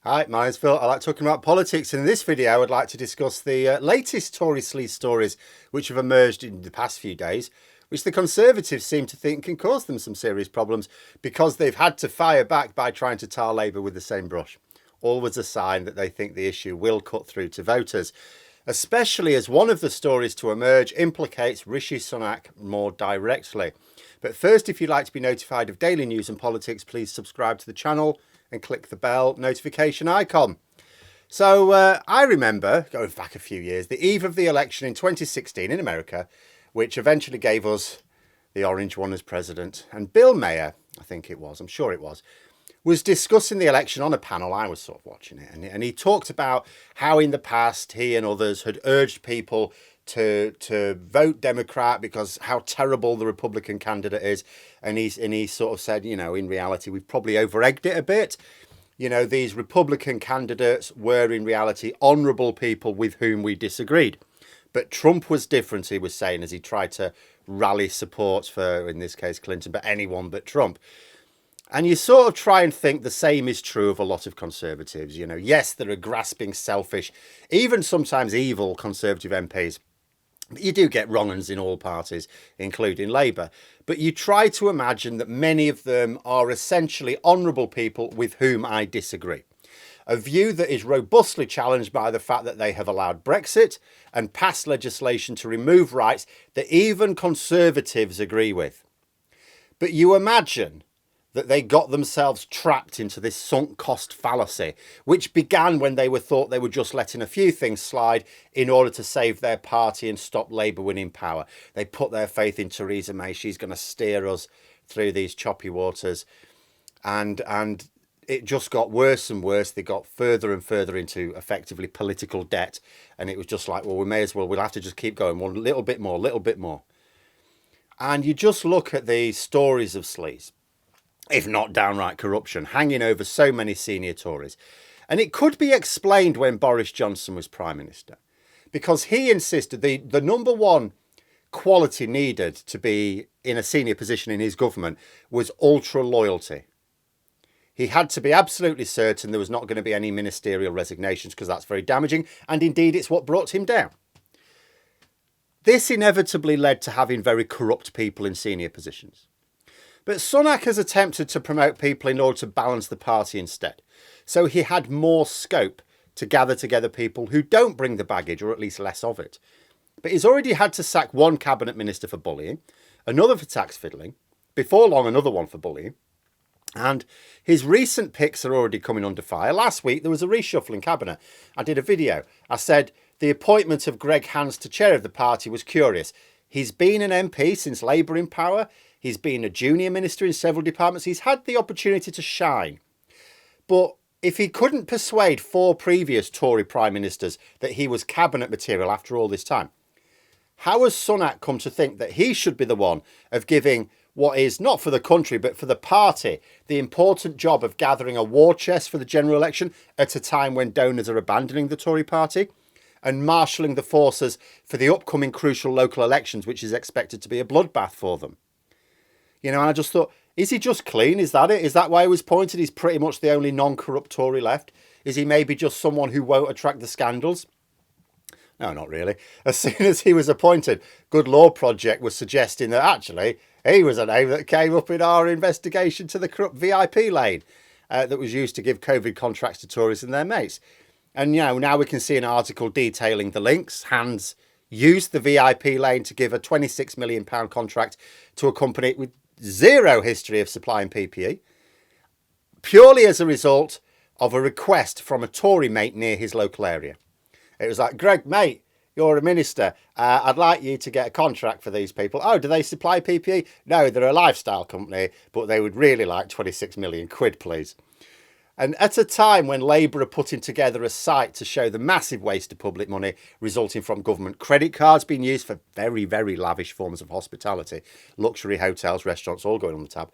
Hi, my name's Phil. I like talking about politics, and in this video I would like to discuss the latest Tory Sleaze stories which have emerged in the past few days, which the Conservatives seem to think can cause them some serious problems because they've had to fire back by trying to tar Labour with the same brush. Always a sign that they think the issue will cut through to voters, especially as one of the stories to emerge implicates Rishi Sunak more directly. But first, if you'd like to be notified of daily news and politics, please subscribe to the channel and click the bell notification icon. So I remember, going back a few years, the eve of the election in 2016 in America, which eventually gave us the orange one as president. And Bill Maher, I think it was, I'm sure it was discussing the election on a panel. I was sort of watching it. And he talked about how in the past he and others had urged people to vote Democrat because how terrible the Republican candidate is. And he sort of said, you know, in reality, we've probably over-egged it a bit. You know, these Republican candidates were in reality honourable people with whom we disagreed. But Trump was different, he was saying, as he tried to rally support for, in this case, Clinton, but anyone but Trump. And you sort of try and think the same is true of a lot of Conservatives. You know, yes, there are grasping, selfish, even sometimes evil Conservative MPs. You do get wrong-uns in all parties, including Labour. But you try to imagine that many of them are essentially honourable people with whom I disagree. A view that is robustly challenged by the fact that they have allowed Brexit and passed legislation to remove rights that even Conservatives agree with. But you imagine that they got themselves trapped into this sunk cost fallacy, which began when they were thought they were just letting a few things slide in order to save their party and stop Labour winning power. They put their faith in Theresa May. She's going to steer us through these choppy waters. And it just got worse and worse. They got further and further into effectively political debt. And it was just like, well, we'll have to just keep going one little bit more. And you just look at the stories of Sleaze, if not downright corruption, hanging over so many senior Tories. And it could be explained when Boris Johnson was Prime Minister, because he insisted the number one quality needed to be in a senior position in his government was ultra loyalty. He had to be absolutely certain there was not going to be any ministerial resignations because that's very damaging. And indeed, it's what brought him down. This inevitably led to having very corrupt people in senior positions. But Sunak has attempted to promote people in order to balance the party instead. So he had more scope to gather together people who don't bring the baggage, or at least less of it. But he's already had to sack one cabinet minister for bullying, another for tax fiddling, before long another one for bullying. And his recent picks are already coming under fire. Last week there was a reshuffle in cabinet. I did a video. I said the appointment of Greg Hands to chair of the party was curious. He's been an MP since Labour in power. He's been a junior minister in several departments. He's had the opportunity to shine. But if he couldn't persuade four previous Tory prime ministers that he was cabinet material after all this time, how has Sunak come to think that he should be the one of giving what is not for the country but for the party the important job of gathering a war chest for the general election at a time when donors are abandoning the Tory party and marshalling the forces for the upcoming crucial local elections, which is expected to be a bloodbath for them? You know, and I just thought, is he just clean? Is that it? Is that why he was appointed? He's pretty much the only non-corrupt Tory left. Is he maybe just someone who won't attract the scandals? No, not really. As soon as he was appointed, Good Law Project was suggesting that actually he was a name that came up in our investigation to the corrupt VIP lane that was used to give COVID contracts to Tories and their mates. And, you know, now we can see an article detailing the links. Hands used the VIP lane to give a £26 million contract to a company with zero history of supplying PPE, purely as a result of a request from a Tory mate near his local area. It was like, Greg, mate, you're a minister. I'd like you to get a contract for these people. Oh, do they supply PPE? No, they're a lifestyle company, but they would really like 26 million quid, please. And at a time when Labour are putting together a site to show the massive waste of public money resulting from government credit cards being used for very, very lavish forms of hospitality, luxury hotels, restaurants, all going on the tab,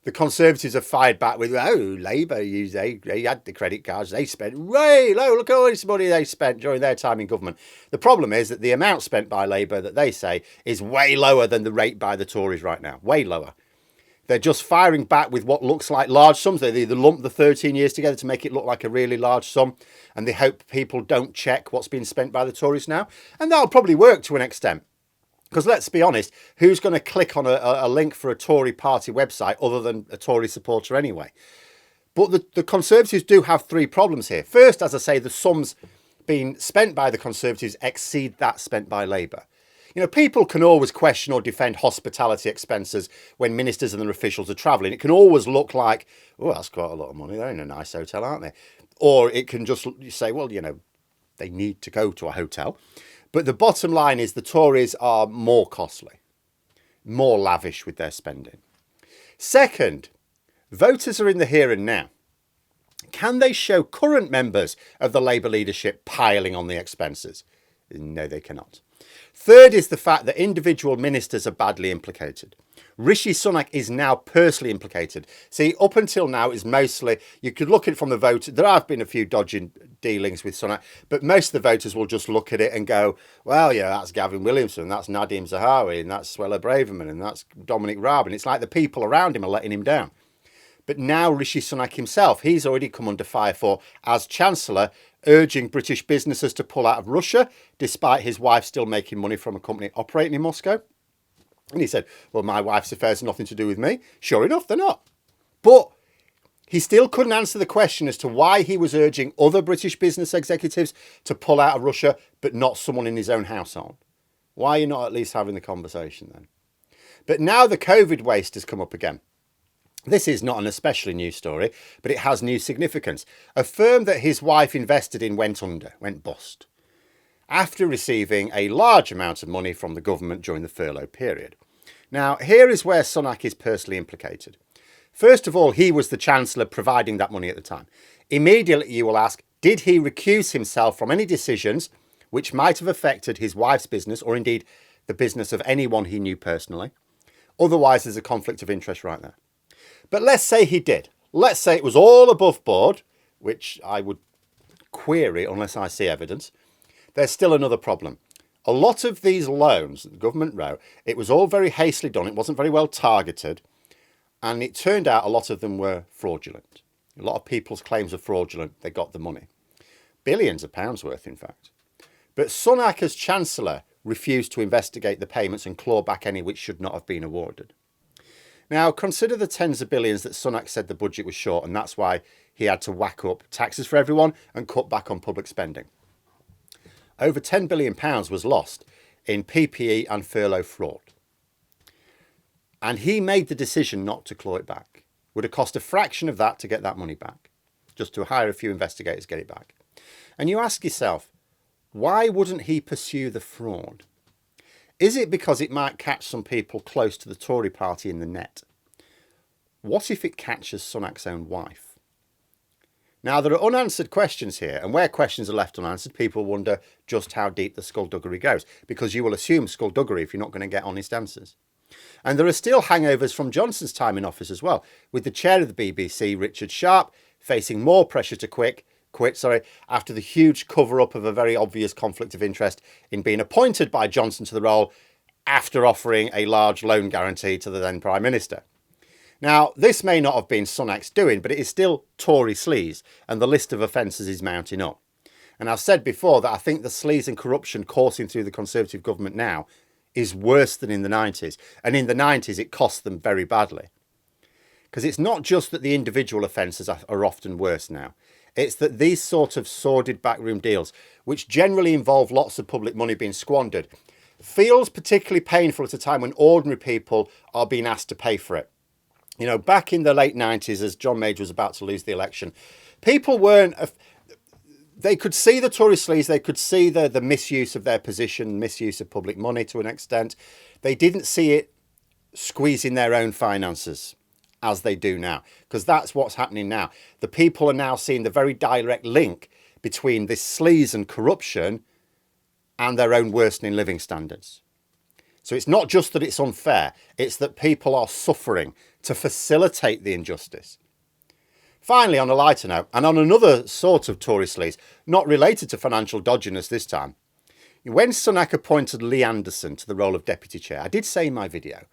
the Conservatives have fired back with, oh, Labour, they had the credit cards, they spent way low, look at all this money they spent during their time in government. The problem is that the amount spent by Labour that they say is way lower than the rate by the Tories right now, way lower. They're just firing back with what looks like large sums. They either lump the 13 years together to make it look like a really large sum, and they hope people don't check what's been spent by the Tories now. And that'll probably work to an extent. Because let's be honest, who's going to click on a link for a Tory party website other than a Tory supporter anyway? But the Conservatives do have three problems here. First, as I say, the sums being spent by the Conservatives exceed that spent by Labour. You know, people can always question or defend hospitality expenses when ministers and their officials are travelling. It can always look like, oh, that's quite a lot of money. They're in a nice hotel, aren't they? Or it can just say, well, you know, they need to go to a hotel. But the bottom line is the Tories are more costly, more lavish with their spending. Second, voters are in the here and now. Can they show current members of the Labour leadership piling on the expenses? No, they cannot. Third is the fact that individual ministers are badly implicated. Rishi Sunak is now personally implicated. See, up until now, it's mostly, you could look at it from the vote. There have been a few dodgy dealings with Sunak, but most of the voters will just look at it and go, well, yeah, that's Gavin Williamson, that's Nadeem Zahawi, and that's Suella Braverman, and that's Dominic Raab. And it's like the people around him are letting him down. But now Rishi Sunak himself, he's already come under fire for, as Chancellor, urging British businesses to pull out of Russia, despite his wife still making money from a company operating in Moscow. And he said, well, my wife's affairs have nothing to do with me. Sure enough, they're not. But he still couldn't answer the question as to why he was urging other British business executives to pull out of Russia, but not someone in his own household. Why are you not at least having the conversation then? But now the COVID waste has come up again. This is not an especially new story, but it has new significance. A firm that his wife invested in went bust, after receiving a large amount of money from the government during the furlough period. Now, here is where Sunak is personally implicated. First of all, he was the Chancellor providing that money at the time. Immediately, you will ask, did he recuse himself from any decisions which might have affected his wife's business, or indeed the business of anyone he knew personally? Otherwise, there's a conflict of interest right there. But let's say he did. Let's say it was all above board, which I would query unless I see evidence. There's still another problem. A lot of these loans that the government wrote, it was all very hastily done. It wasn't very well targeted. And it turned out a lot of them were fraudulent. A lot of people's claims are fraudulent. They got the money. Billions of pounds worth, in fact. But Sunak, as Chancellor, refused to investigate the payments and claw back any which should not have been awarded. Now, consider the tens of billions that Sunak said the budget was short, and that's why he had to whack up taxes for everyone and cut back on public spending. Over £10 billion was lost in PPE and furlough fraud. And he made the decision not to claw it back. Would have cost a fraction of that to get that money back, just to hire a few investigators to get it back. And you ask yourself, why wouldn't he pursue the fraud? Is it because it might catch some people close to the Tory party in the net? What if it catches Sunak's own wife? Now, there are unanswered questions here, and where questions are left unanswered, people wonder just how deep the skullduggery goes, because you will assume skullduggery if you're not going to get honest answers. And there are still hangovers from Johnson's time in office as well, with the chair of the BBC, Richard Sharp, facing more pressure to quit after the huge cover-up of a very obvious conflict of interest in being appointed by Johnson to the role after offering a large loan guarantee to the then Prime Minister. Now, this may not have been Sunak's doing, but it is still Tory sleaze, and the list of offences is mounting up. And I've said before that I think the sleaze and corruption coursing through the Conservative government now is worse than in the 90s. And in the 90s, it cost them very badly. Because it's not just that the individual offences are often worse now. It's that these sort of sordid backroom deals, which generally involve lots of public money being squandered, feels particularly painful at a time when ordinary people are being asked to pay for it. You know, back in the late 90s, as John Major was about to lose the election, people weren't... They could see the Tory sleaze, they could see the misuse of their position, misuse of public money to an extent. They didn't see it squeezing their own finances as they do now, because that's what's happening now. The people are now seeing the very direct link between this sleaze and corruption and their own worsening living standards. So it's not just that it's unfair, it's that people are suffering to facilitate the injustice. Finally, on a lighter note, and on another sort of Tory sleaze, not related to financial dodginess this time, when Sunak appointed Lee Anderson to the role of deputy chair, I did say in my video,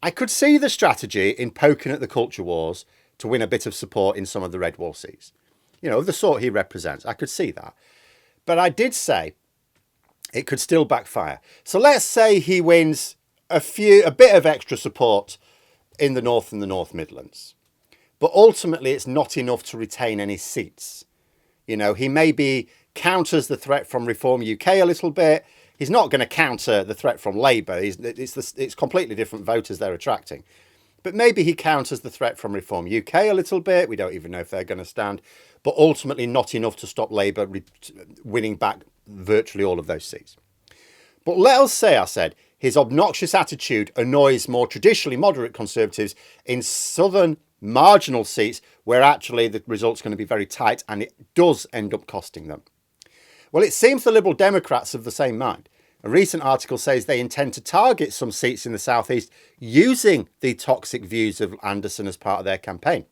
I could see the strategy in poking at the culture wars to win a bit of support in some of the red wall seats. You know, the sort he represents. I could see that. But I did say it could still backfire. So let's say he wins a bit of extra support in the North and the North Midlands. But ultimately, it's not enough to retain any seats. You know, he maybe counters the threat from Reform UK a little bit. He's not going to counter the threat from Labour. It's completely different voters they're attracting. But maybe he counters the threat from Reform UK a little bit. We don't even know if they're going to stand. But ultimately not enough to stop Labour winning back virtually all of those seats. But let us say, I said, his obnoxious attitude annoys more traditionally moderate Conservatives in southern marginal seats where actually the result's going to be very tight and it does end up costing them. Well, it seems the Liberal Democrats of the same mind. A recent article says they intend to target some seats in the southeast using the toxic views of Anderson as part of their campaign.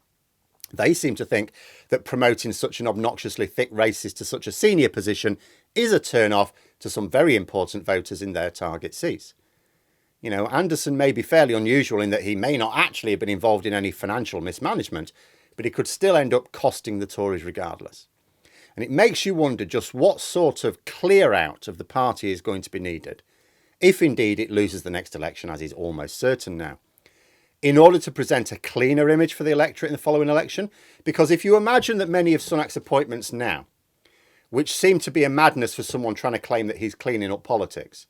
They seem to think that promoting such an obnoxiously thick racist to such a senior position is a turn-off to some very important voters in their target seats. You know, Anderson may be fairly unusual in that he may not actually have been involved in any financial mismanagement, but he could still end up costing the Tories regardless. And it makes you wonder just what sort of clear out of the party is going to be needed, if indeed it loses the next election, as is almost certain now, in order to present a cleaner image for the electorate in the following election. Because if you imagine that many of Sunak's appointments now, which seem to be a madness for someone trying to claim that he's cleaning up politics,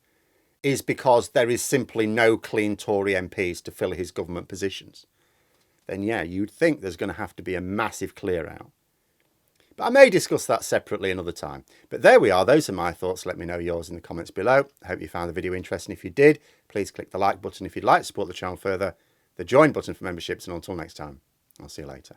is because there is simply no clean Tory MPs to fill his government positions, then yeah, you'd think there's going to have to be a massive clear out. But I may discuss that separately another time. But there we are. Those are my thoughts. Let me know yours in the comments below. I hope you found the video interesting. If you did, please click the like button if you'd like to support the channel further, the join button for memberships, and until next time, I'll see you later.